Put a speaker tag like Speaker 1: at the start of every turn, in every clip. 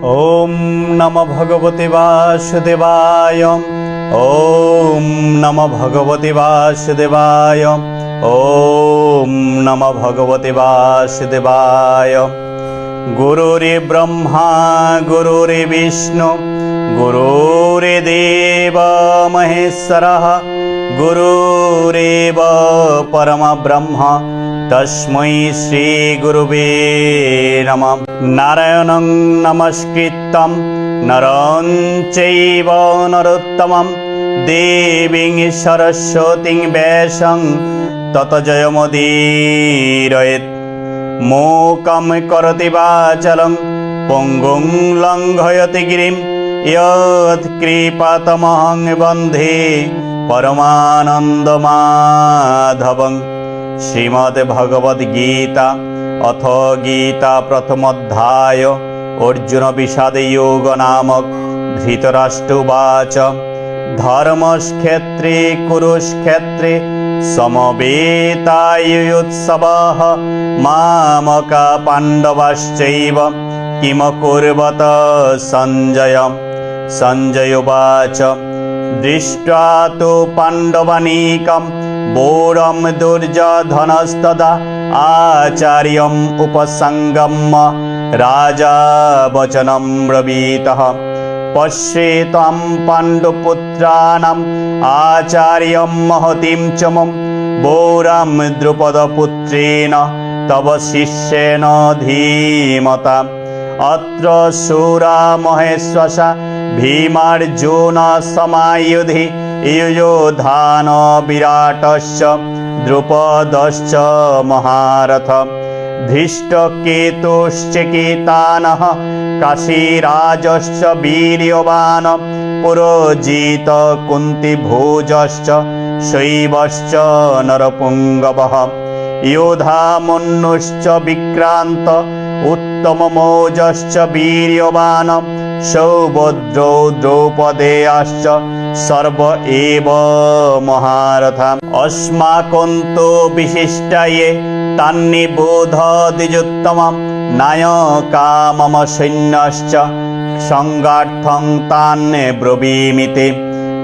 Speaker 1: ওম নমঃ ভগবতে বাসুদেবায়। ওম নমঃ ভগবতে বাসুদেবায়। ওম নমঃ ভগবতে বাসুদেবায়। গুরুরে ব্রহ্মা গুরুরে বিষ্ণু গুরুরে দেব মহেশ্বরঃ গুরুরেব পরম ব্রহ্ম তস্मै শ্রী গুরুবে নমঃ। নারায়ণং নমস্কৃত্যং নরং চৈব নরোত্তমং দেবীং সরস্বতীং ব্যাসং ততো জয়মুদীরয়েৎ। মূকং করোতি বাচালং পঙ্গুং লঙ্ঘয়তি গিরিং যৎকৃপাতমহং বন্দে পরমানন্দমাধবং। শ্রীমদ্ ভগবদ গীতা অথ গীতা প্রথমোধ্যায় অর্জুন বিষাদ যোগ নামক। ধৃতরাষ্ট্রোবাচ ধর্মক্ষেত্রে কুরুক্ষেত্রে সমবেতাयुत्सवः मामका पाण्डवाश्चैव किमकुर्वत सञ्जय। सञ्जय उवाच दृष्ट्वा तु पाण्डवानीकं वोरं दुर्योधनस्तदा आचार्यम् उपसङ्गम्य राजा वचनं ब्रवीतः। पश्येतां पाण्डुपुत्राणाम् आचार्यं महतीं च मम वोरं द्रुपदपुत्रेण तव शिष्येन धीमता। अत्र शूरा महेश्वसा भीमार्जुन समायुधि युयोधान विराटश्च द्रुपदश्च महारथ। धृष्टकेतुश्चेकितानः काशीराजश्च वीर्यवान् पुरोजित कुन्तीभोजश्च शैवश्च नरपुङ्गवः। योधामन्युश्च विक्रान्त उत्तममोजश्च वीर्यवान् सौभद्रो द्रौपदेयाश्च सर्व एव महारथा। अस्माकं विशिष्टा ये तान्निबोधद्विजोत्तमं नायका मम सैन्यश्च संगार्थं तान् ब्रवीमि।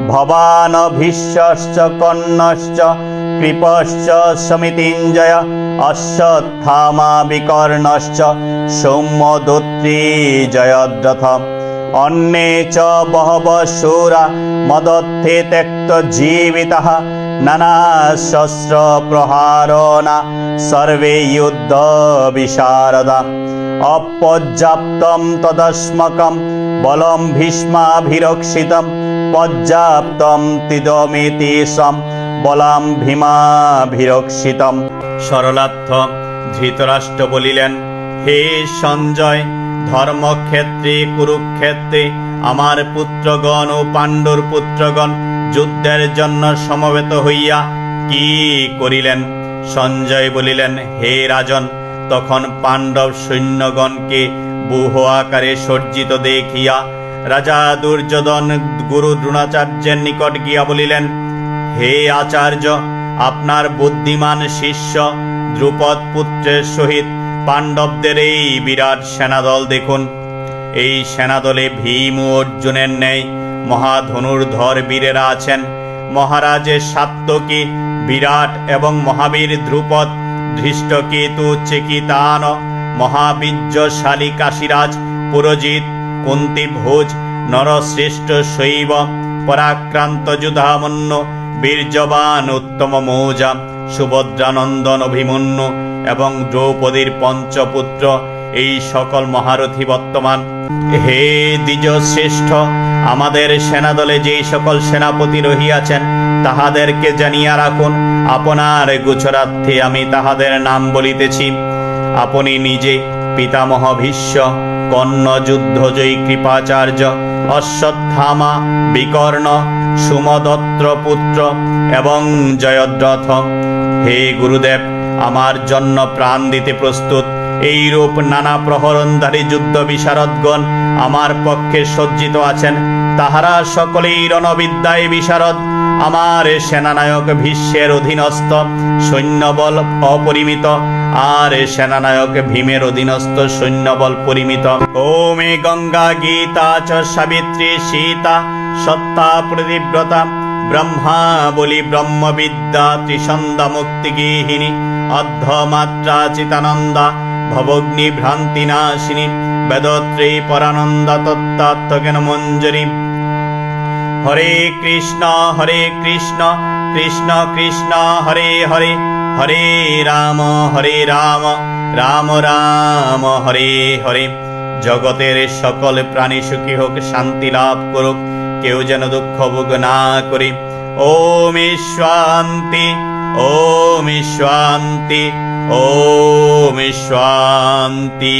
Speaker 1: भवान् भीष्मश्च कर्णश्च कृपश्च समितिञ्जय अश्वत्थामा विकर्णश्च सौम्यदत्ती जयद्रथ। अन्ये च बहवः शूरा मदर्थे त्यक्तजीविताः नानाशस्त्रप्रहारेण सर्वे युद्धविशारदा। अपर्याप्तं तदस्माकं बलं भीष्माभिरक्षितं पर्याप्तं तिदमेतेषां বলাম ভীমাভিরক্ষিতম। সরলার্থ ধৃতরাষ্ট্র বলিলেন, হে সঞ্জয়, ধর্মক্ষেত্রে কুরুক্ষেত্রে আমার পুত্রগণ ও পাণ্ডুর পুত্রগণ যুদ্ধের জন্য সমবেত হইয়া কি করিলেন? সঞ্জয় বলিলেন, হে রাজন, তখন পাণ্ডব সৈন্যগণকে ব্যূহ আকারে সজ্জিত দেখিয়া রাজা দুর্যোধন গুরু দ্রোণাচার্যের নিকট গিয়া বলিলেন, হে আচার্য, আপনার বুদ্ধিমান শিষ্য দ্রুপদ পুত্রের সহিত পাণ্ডবদের এই বিরাট সেনাদল দেখুন। এই সেনাদলে ভীম ও অর্জুনের ন্যায় মহাধনুর্ধর বীরেরা আছেন। মহারাজের সাত্যকী বিরাট এবং মহাবীর দ্রুপদ, ধৃষ্টকেতু চেকিতান, মহাবীর্যশালী কাশীরাজ পুরোজিত, কুন্তীভোজ, নরশ্রেষ্ঠ শৈব, পরাক্রান্ত যুধামন্য, বীর্যবান উত্তম মৌজা, সুভদ্রানন্দন অভিমন্যু এবং দ্রৌপদীর পঞ্চপুত্র, এই সকল মহারথী বর্তমান। হে দ্বিজ শ্রেষ্ঠ, আমাদের সেনাদলে যেই সকল সেনাপতি রহিয়াছেন তাহাদেরকে জানিয়া রাখুন। আপনার গোচরার্থে আমি তাহাদের নাম বলিতেছি। আপনি নিজে পিতামহ ভীষ্ম, কর্ণ যুদ্ধজয়ী কৃপাচার্য, অশ্বত্থামা, বিকর্ণ, সুমদত্ত পুত্র এবং জয়দ্রথ। হে গুরুদেব, আমার জন্য প্রাণ দিতে প্রস্তুত এইরূপ নানা প্রহরণধারী যুদ্ধ বিশারদগণ আমার পক্ষে সজ্জিত আছেন। তাহারা সকলেই রণবিদ্যায় বিশারদ। আমার সেনানায়ক ভীষ্মের অধীনস্থ সৈন্যবল অপরিমিত, আর সেনানায়ক ভীমের অধীনস্থ সৈন্যবল পরিমিত। ওমে গঙ্গা গীতা চ সাবিত্রী সীতা সত্তা প্রতিব্রতা ব্রহ্মা বলি ব্রহ্মবিদ্যা ত্রিসন্ধা মুক্তিগৃহিণী অর্ধমাত্রা চিতানন্দা ভবগ্নি ভ্রান্তি নাশিনী বেদত্রী পরানন্দা তত্ত্বাত্মজ্ঞান মঞ্জরি। হরে কৃষ্ণ কৃষ্ণ কৃষ্ণ হরে হরে, হরে রাম রাম রাম হরে হরে। জগতের সকল প্রাণী সুখী হোক, শান্তি লাভ করুক, কেউ যেন দুঃখ ভোগ না করে। ওম শান্তি ওম শান্তি ওম শান্তি।